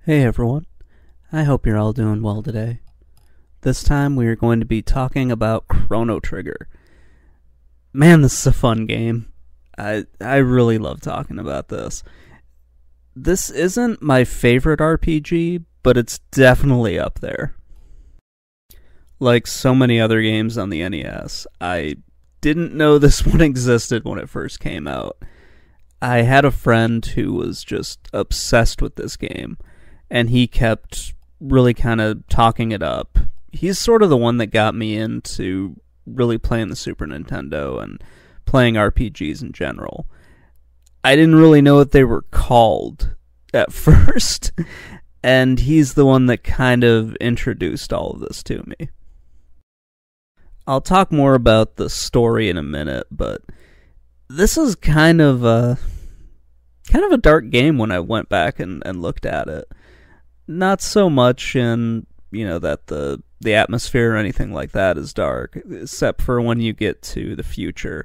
Hey everyone, I hope you're all doing well today. This time we are going to be talking about Chrono Trigger. Man, this is a fun game. I really love talking about this. This isn't my favorite RPG, but it's definitely up there. Like so many other games on the NES, I didn't know this one existed when it first came out. I had a friend who was just obsessed with this game, and he kept really kind of talking it up. He's sort of the one that got me into really playing the Super Nintendo and playing RPGs in general. I didn't really know what they were called at first, and he's the one that kind of introduced all of this to me. I'll talk more about the story in a minute, but this is kind of a dark game when I went back and looked at it. Not so much in, that the atmosphere or anything like that is dark, except for when you get to the future.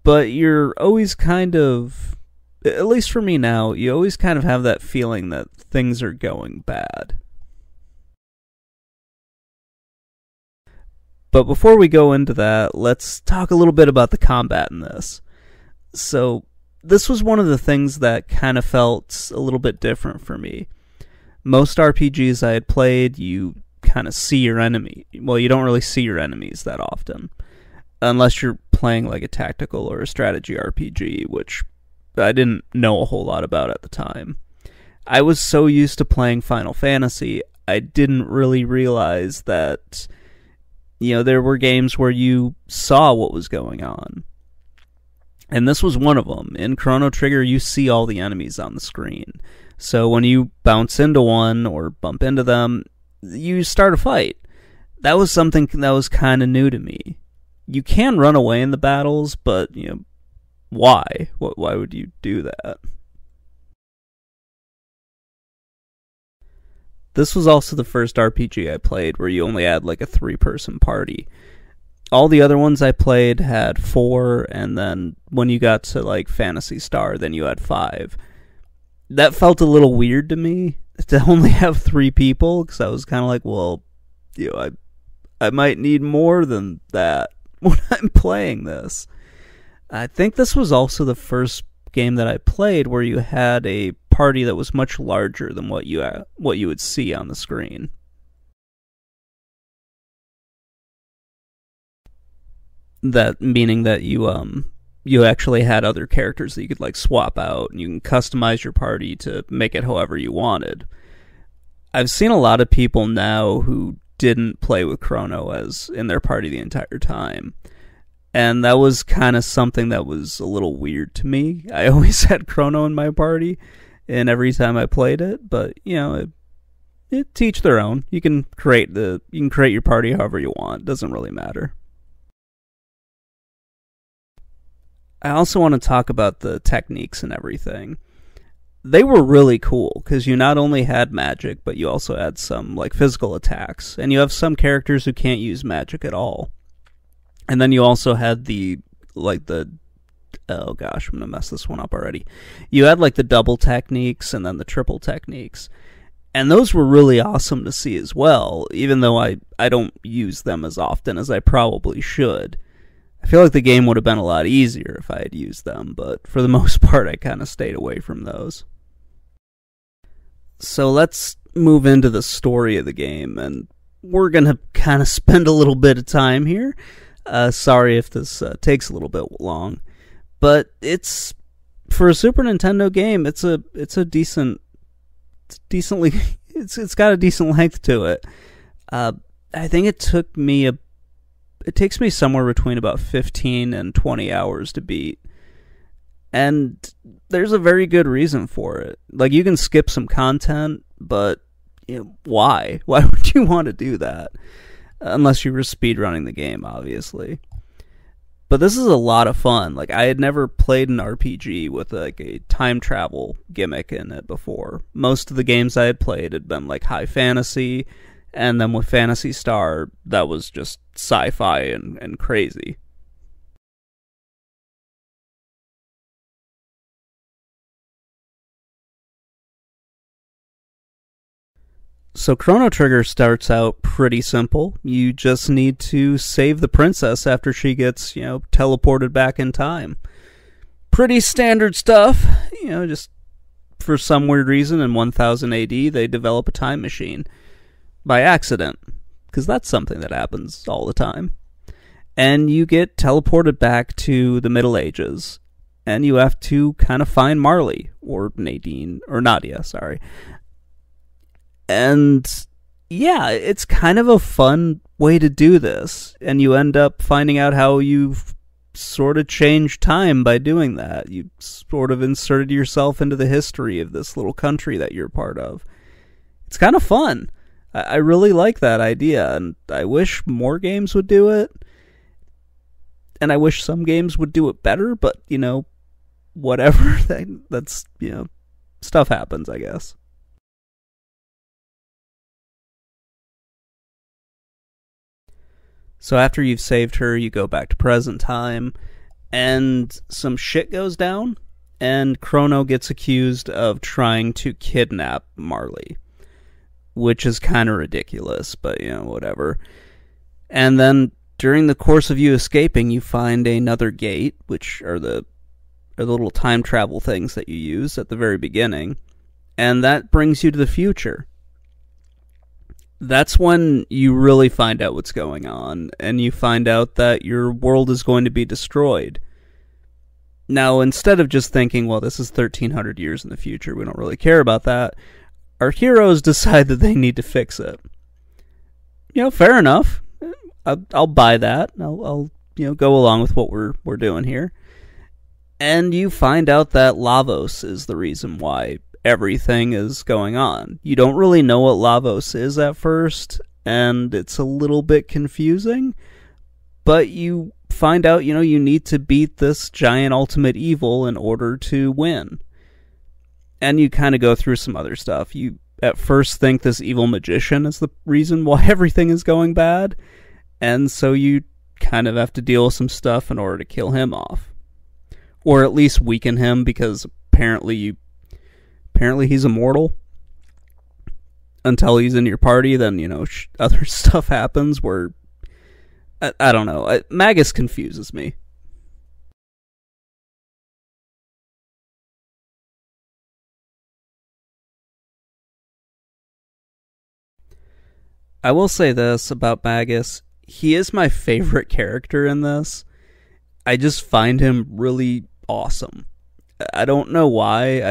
But you're always kind of, at least for me now, you always kind of have that feeling that things are going bad. But before we go into that, let's talk a little bit about the combat in this. So, this was one of the things that kind of felt a little bit different for me. Most RPGs I had played, you kind of see your enemy. Well, you don't really see your enemies that often. Unless you're playing like a tactical or a strategy RPG, which I didn't know a whole lot about at the time. I was so used to playing Final Fantasy, I didn't really realize that there were games where you saw what was going on. And this was one of them. In Chrono Trigger, you see all the enemies on the screen. So when you bounce into one or bump into them, you start a fight. That was something that was kind of new to me. You can run away in the battles, but, why? Why would you do that? This was also the first RPG I played where you only had like a 3-person party. All the other ones I played had 4, and then when you got to like Phantasy Star, then you had 5. That felt a little weird to me, to only have 3 people, because I was kind of like, well, I might need more than that when I'm playing this. I think this was also the first game that I played where you had a party that was much larger than what you would see on the screen. That meaning that you actually had other characters that you could like swap out, and you can customize your party to make it however you wanted. I've seen a lot of people now who didn't play with Chrono as in their party the entire time. And that was kind of something that was a little weird to me. I always had Chrono in my party, and every time I played it, but to each their own. You can create your party however you want. It doesn't really matter. I also want to talk about the techniques and everything. They were really cool, because you not only had magic, but you also had some like physical attacks, and you have some characters who can't use magic at all. And then you also had oh gosh, I'm going to mess this one up already. You had like the double techniques and then the triple techniques. And those were really awesome to see as well, even though I don't use them as often as I probably should. I feel like the game would have been a lot easier if I had used them, but for the most part I kind of stayed away from those. So let's move into the story of the game, and we're going to kind of spend a little bit of time here. Sorry if this takes a little bit long, but it's for a Super Nintendo game. It's got a decent length to it. I think it takes me somewhere between about 15 and 20 hours to beat, and there's a very good reason for it. Like, you can skip some content, but why? Why would you want to do that? Unless you were speedrunning the game, obviously. But this is a lot of fun. Like, I had never played an RPG with like a time travel gimmick in it before. Most of the games I had played had been like high fantasy, and then with Phantasy Star, that was just sci-fi and crazy. So Chrono Trigger starts out pretty simple. You just need to save the princess after she gets, teleported back in time. Pretty standard stuff. Just for some weird reason in 1000 AD, they develop a time machine. By accident. Because that's something that happens all the time. And you get teleported back to the Middle Ages. And you have to kind of find Marley. Or Nadine. Or Nadia, sorry. And yeah, it's kind of a fun way to do this. And you end up finding out how you've sort of changed time by doing that. You sort of inserted yourself into the history of this little country that you're part of. It's kind of fun. I really like that idea, and I wish more games would do it. And I wish some games would do it better, but, whatever. That's, stuff happens, I guess. So after you've saved her, you go back to present time, and some shit goes down, and Chrono gets accused of trying to kidnap Marley, which is kind of ridiculous, but, whatever. And then, during the course of you escaping, you find another gate, which are the little time travel things that you use at the very beginning, and that brings you to the future. That's when you really find out what's going on, and you find out that your world is going to be destroyed. Now, instead of just thinking, well, this is 1300 years in the future, we don't really care about that, our heroes decide that they need to fix it. Fair enough. I'll buy that. I'll go along with what we're doing here. And you find out that Lavos is the reason why everything is going on. You don't really know what Lavos is at first, and it's a little bit confusing, but you find out, you need to beat this giant ultimate evil in order to win. And you kind of go through some other stuff. You at first think this evil magician is the reason why everything is going bad, and so you kind of have to deal with some stuff in order to kill him off. Or at least weaken him, because apparently he's immortal until he's in your party. Then, other stuff happens where, I don't know. Magus confuses me. I will say this about Magus. He is my favorite character in this. I just find him really awesome. I don't know why.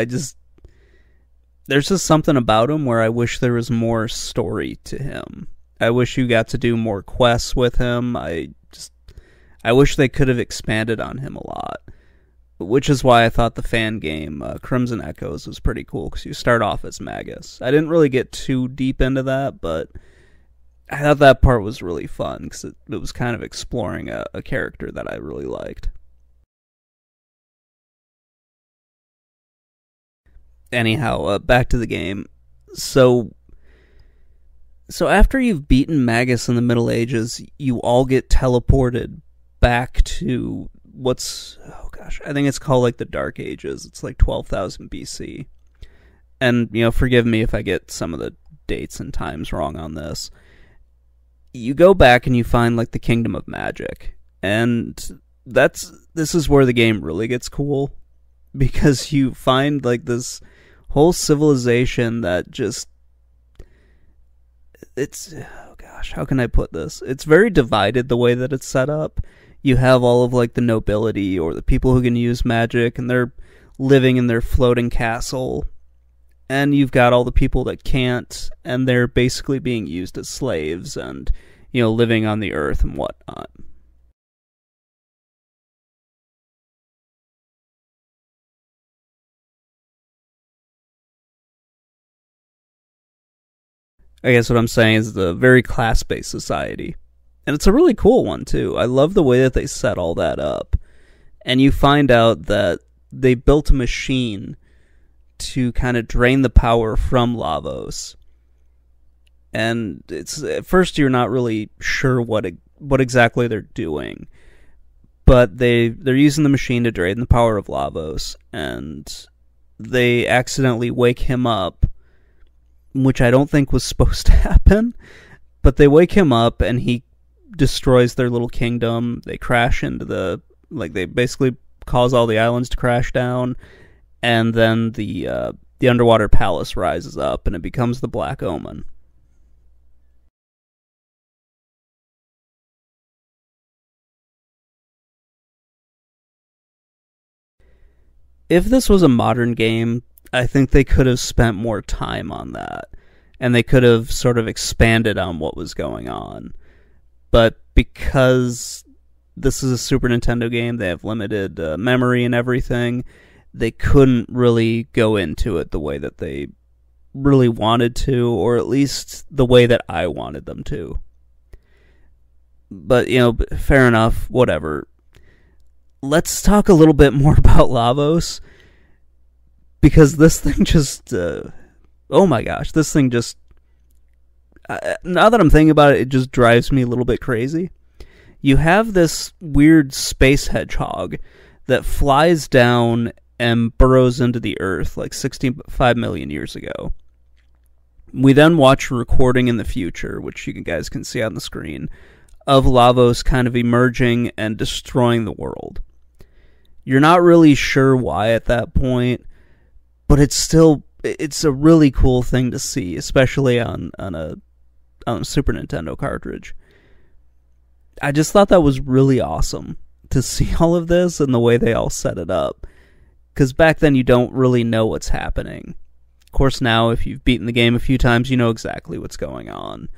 There's just something about him where I wish there was more story to him. I wish you got to do more quests with him. I wish they could have expanded on him a lot. Which is why I thought the fan game, Crimson Echoes, was pretty cool, because you start off as Magus. I didn't really get too deep into that, but I thought that part was really fun, because it was kind of exploring a character that I really liked. Anyhow, back to the game. So after you've beaten Magus in the Middle Ages, you all get teleported back to I think it's called the Dark Ages. It's 12,000 BC. And, forgive me if I get some of the dates and times wrong on this. You go back and you find the Kingdom of Magic. And this is where the game really gets cool, because you find this whole civilization that just, how can I put this? It's very divided the way that it's set up. You have all of the nobility or the people who can use magic, and they're living in their floating castle. And you've got all the people that can't, and they're basically being used as slaves and, living on the earth and whatnot. I guess what I'm saying is the very class-based society. And it's a really cool one, too. I love the way that they set all that up. And you find out that they built a machine to kind of drain the power from Lavos. And it's at first you're not really sure what exactly they're doing. But they're using the machine to drain the power of Lavos, and they accidentally wake him up which I don't think was supposed to happen. But they wake him up, and he destroys their little kingdom. They crash into they basically cause all the islands to crash down, and then the underwater palace rises up, and it becomes the Black Omen. If this was a modern game, I think they could have spent more time on that, and they could have sort of expanded on what was going on. But because this is a Super Nintendo game, they have limited memory and everything, they couldn't really go into it the way that they really wanted to, or at least the way that I wanted them to. But, fair enough, whatever. Let's talk a little bit more about Lavos, because this thing just, oh my gosh, this thing just, now that I'm thinking about it, it just drives me a little bit crazy. You have this weird space hedgehog that flies down and burrows into the earth like 65 million years ago. We then watch a recording in the future, which you guys can see on the screen, of Lavos kind of emerging and destroying the world. You're not really sure why at that point, but it's a really cool thing to see, especially on a Super Nintendo cartridge. I just thought that was really awesome to see all of this and the way they all set it up. Because back then you don't really know what's happening. Of course now, if you've beaten the game a few times, you know exactly what's going on.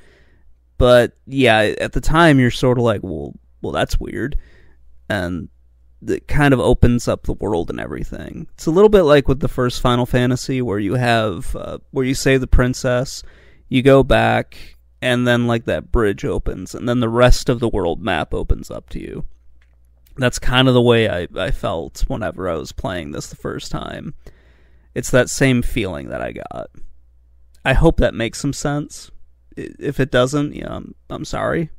But yeah, at the time you're sort of like, well, that's weird. And it kind of opens up the world and everything. It's a little bit like with the first Final Fantasy, where you have, where you save the princess, you go back, and then like that bridge opens, and then the rest of the world map opens up to you. That's kind of the way I felt whenever I was playing this the first time. It's that same feeling that I got. I hope that makes some sense. If it doesn't, I'm sorry.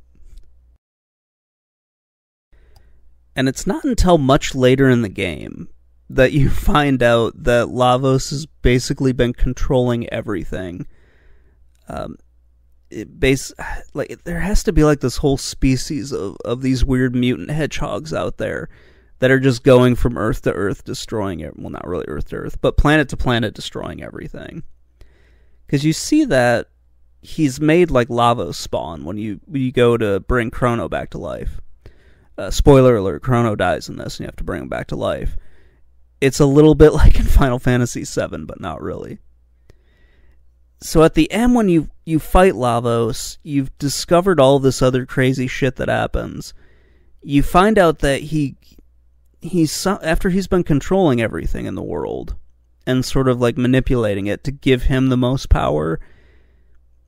And it's not until much later in the game that you find out that Lavos has basically been controlling everything. There has to be like this whole species of these weird mutant hedgehogs out there that are just going from Earth to Earth, destroying it. Well, not really Earth to Earth, but planet to planet, destroying everything. Because you see that he's made like Lavos spawn when you go to bring Chrono back to life. Spoiler alert, Chrono dies in this, and you have to bring him back to life. It's a little bit like in Final Fantasy VII, but not really. So at the end, when you fight Lavos, you've discovered all this other crazy shit that happens. You find out that he's after he's been controlling everything in the world and sort of like manipulating it to give him the most power.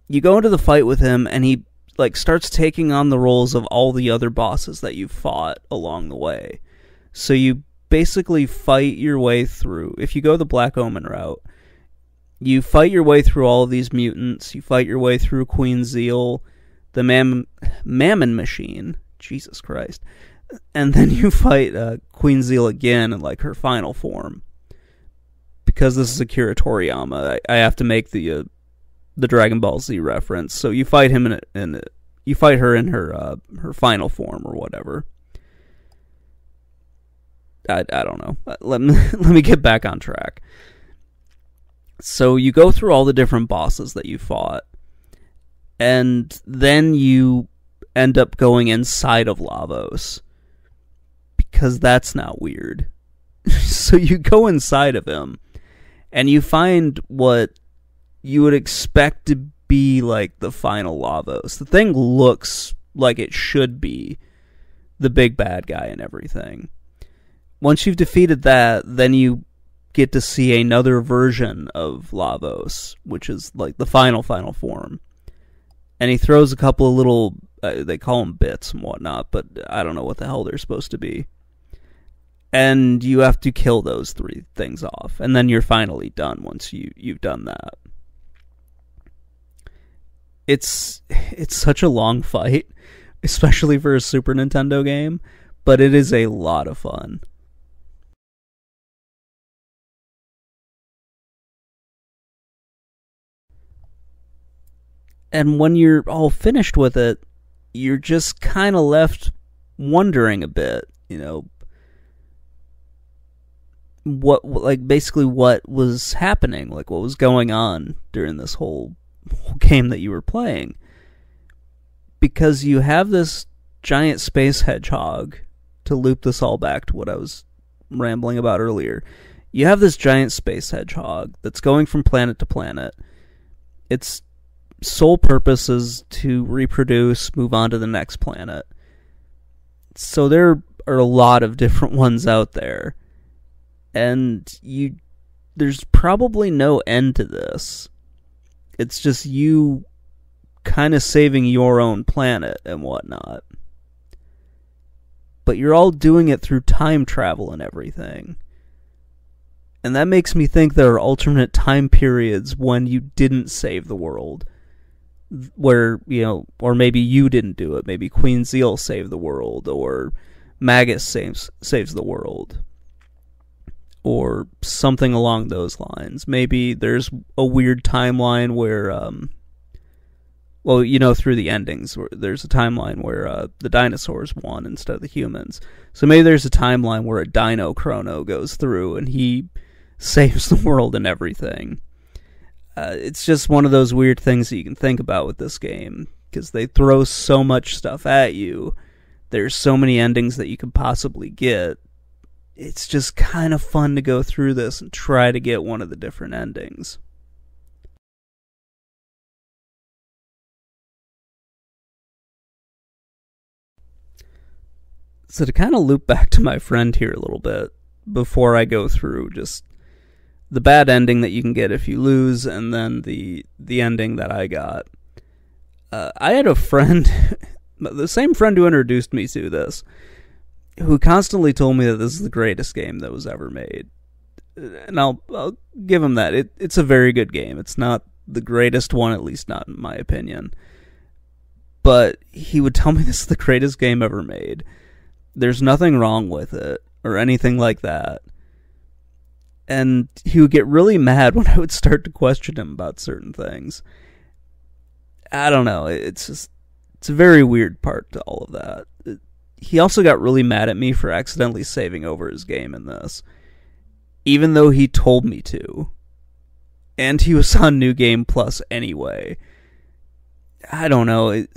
You go into the fight with him, and he like starts taking on the roles of all the other bosses that you've fought along the way. So you basically fight your way through. If you go the Black Omen route, you fight your way through all of these mutants. You fight your way through Queen Zeal, the Mammon Machine. Jesus Christ. And then you fight Queen Zeal again in like her final form. Because this is Akira Toriyama, I have to make the Dragon Ball Z reference. So you fight him you fight her in her final form or whatever. I don't know. Let me get back on track. So you go through all the different bosses that you fought, and then you end up going inside of Lavos, because that's not weird. So you go inside of him, and you find what you would expect to be like the final Lavos. The thing looks like it should be the big bad guy and everything. Once you've defeated that, then you get to see another version of Lavos, which is like the final form. And he throws a couple of little, they call them bits and whatnot, but I don't know what the hell they're supposed to be. And you have to kill those three things off, and then you're finally done once you've done that. It's such a long fight, especially for a Super Nintendo game, but it is a lot of fun. And when you're all finished with it, you're just kind of left wondering a bit, basically what was happening, what was going on during this whole game that you were playing. Because you have this giant space hedgehog, to loop this all back to what I was rambling about earlier. You have this giant space hedgehog that's going from planet to planet. Its sole purpose is to reproduce, move on to the next planet. So there are a lot of different ones out there. And there's probably no end to this. It's just you kind of saving your own planet and whatnot. But you're all doing it through time travel and everything. And that makes me think there are alternate time periods when you didn't save the world. Where, or maybe you didn't do it. Maybe Queen Zeal saved the world, or Magus saves the world. Or something along those lines. Maybe there's a weird timeline where, through the endings, there's a timeline where the dinosaurs won instead of the humans. So maybe there's a timeline where a Dino Chrono goes through and he saves the world and everything. It's just one of those weird things that you can think about with this game, because they throw so much stuff at you. There's so many endings that you could possibly get. It's just kind of fun to go through this and try to get one of the different endings. So to kind of loop back to my friend here a little bit, before I go through just the bad ending that you can get if you lose, and then the ending that I got. I had a friend, the same friend who introduced me to this, who constantly told me that this is the greatest game that was ever made. And I'll give him that. It's a very good game. It's not the greatest one, at least not in my opinion. But he would tell me this is the greatest game ever made. There's nothing wrong with it, or anything like that. And he would get really mad when I would start to question him about certain things. I don't know, it's a very weird part to all of that. He also got really mad at me for accidentally saving over his game in this, even though he told me to. And he was on New Game Plus anyway. I don't know, I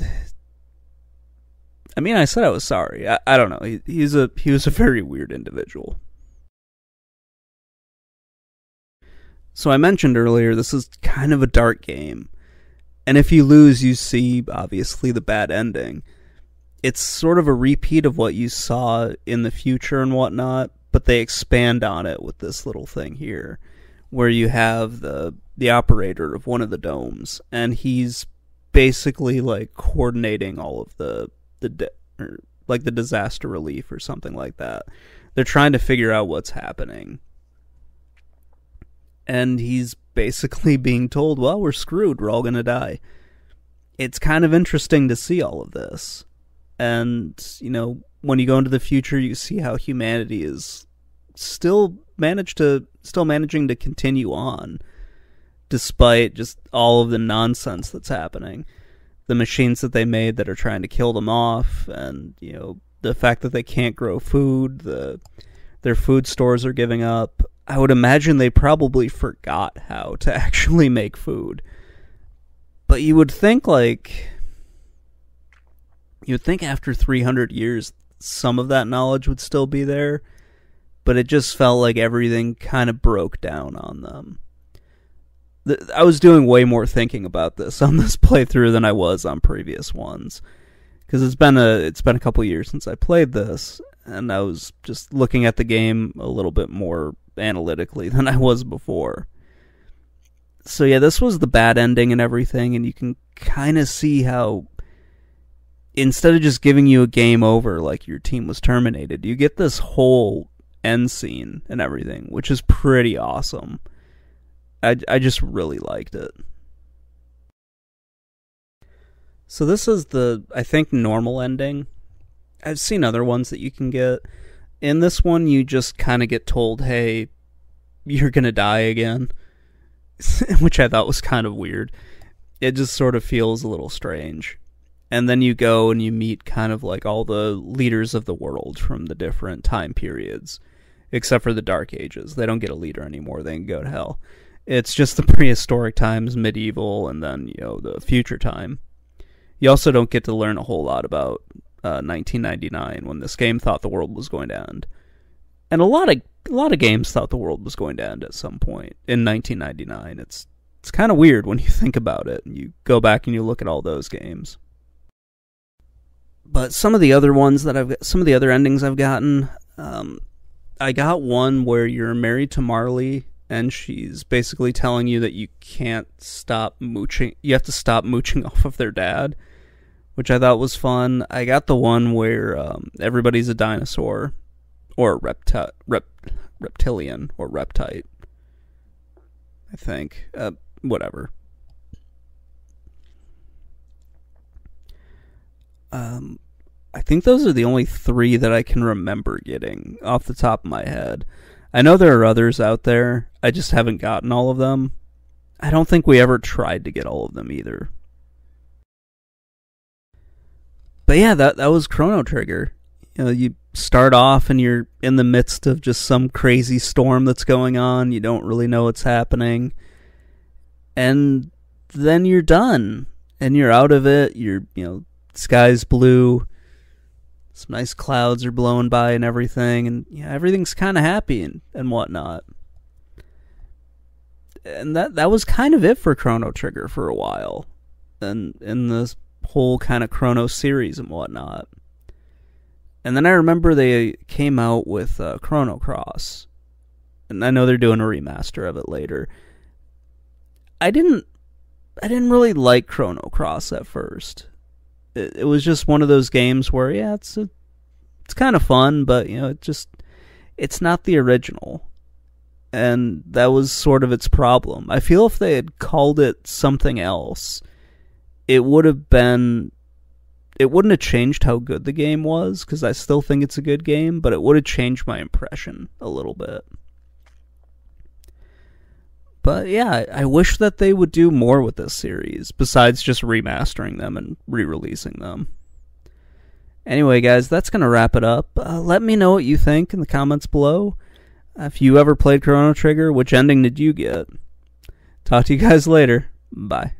said I was sorry. I don't know. He was a very weird individual. So I mentioned earlier, this is kind of a dark game. And if you lose, you see, obviously, the bad ending. It's sort of a repeat of what you saw in the future and whatnot, but they expand on it with this little thing here, where you have the operator of one of the domes, and he's basically coordinating all of the disaster relief or something like that. They're trying to figure out what's happening. And he's basically being told, well, we're screwed, we're all gonna die. It's kind of interesting to see all of this. And, when you go into the future, you see how humanity is still managing to continue on, despite just all of the nonsense that's happening. The machines that they made that are trying to kill them off, and, the fact that they can't grow food, their food stores are giving up. I would imagine they probably forgot how to actually make food. But you would think after 300 years, some of that knowledge would still be there, but it just felt like everything kind of broke down on them. I was doing way more thinking about this on this playthrough than I was on previous ones, because it's been a couple years since I played this, and I was just looking at the game a little bit more analytically than I was before. So yeah, this was the bad ending and everything, and you can kind of see how instead of just giving you a game over like your team was terminated, you get this whole end scene and everything, which is pretty awesome. I just really liked it. So this is the, I think, normal ending. I've seen other ones that you can get. In this one, you just kind of get told, hey, you're gonna die again. Which I thought was kind of weird. it just sort of feels a little strange. And then you go and you meet kind of like all the leaders of the world from the different time periods, except for the Dark Ages. They don't get a leader anymore. They can go to hell. It's just the prehistoric times, medieval, and then, the future time. You also don't get to learn a whole lot about 1999, when this game thought the world was going to end. And a lot of games thought the world was going to end at some point in 1999. It's kind of weird when you think about it. You go back and you look at all those games. But some of the other endings I've gotten, I got one where you're married to Marley, and she's basically telling you that you can't stop mooching. You have to stop mooching off of their dad, which I thought was fun. I got the one where everybody's a dinosaur, or a reptilian, or reptite, I think. Whatever. I think those are the only 3 that I can remember getting off the top of my head. I know there are others out there. I just haven't gotten all of them. I don't think we ever tried to get all of them either. But yeah, that was Chrono Trigger. You start off and you're in the midst of just some crazy storm that's going on. You don't really know what's happening. And then you're done. And you're out of it. Sky's blue. Some nice clouds are blowing by and everything, and everything's kind of happy and whatnot. And that was kind of it for Chrono Trigger for a while, and in this whole kind of Chrono series and whatnot. And then I remember they came out with Chrono Cross, and I know they're doing a remaster of it later. I didn't really like Chrono Cross at first. It was just one of those games where, it's kind of fun, but, it's not the original. And that was sort of its problem. I feel if they had called it something else, it wouldn't have changed how good the game was, because I still think it's a good game, but it would have changed my impression a little bit. But yeah, I wish that they would do more with this series, besides just remastering them and re-releasing them. Anyway, guys, that's going to wrap it up. Let me know what you think in the comments below. If you ever played Chrono Trigger, which ending did you get? Talk to you guys later. Bye.